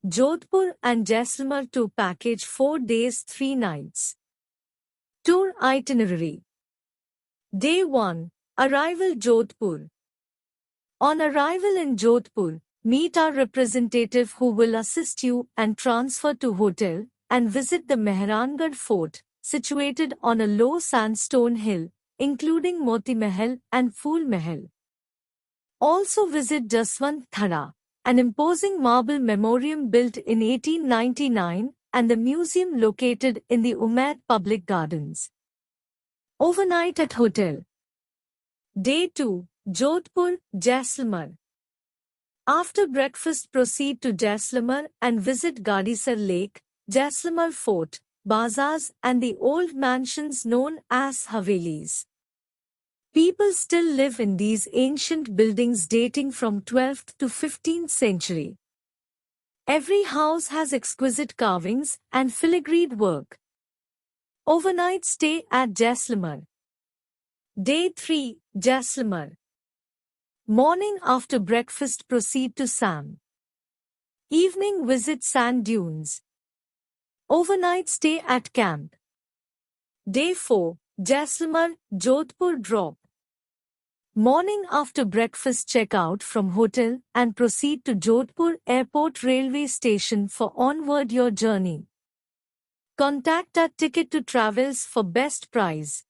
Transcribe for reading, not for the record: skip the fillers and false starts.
Jodhpur and Jaisalmer to package 4 days 3 nights. Tour itinerary. Day 1. Arrival Jodhpur. On arrival in Jodhpur, meet our representative who will assist you and transfer to hotel and visit the Mehrangarh Fort, situated on a low sandstone hill, including Moti Mahal and Phool Mahal. Also visit Jaswant Thara, an imposing marble memoriam built in 1899 and the museum located in the Umaid Public Gardens. Overnight at hotel. Day 2. Jodhpur, Jaisalmer. After breakfast proceed to Jaisalmer and visit Gadisar Lake, Jaisalmer Fort, bazaars and the old mansions known as Havelis. People still live in these ancient buildings dating from 12th to 15th century. Every house has exquisite carvings and filigreed work. Overnight stay at Jaisalmer. Day 3. Jaisalmer. Morning after breakfast proceed to Sam. Evening visit sand dunes. Overnight stay at camp. Day 4. Jaisalmer, Jodhpur drop. Morning after breakfast check out from hotel and proceed to Jodhpur Airport Railway Station for onward your journey. Contact our Ticket to Travels for best price.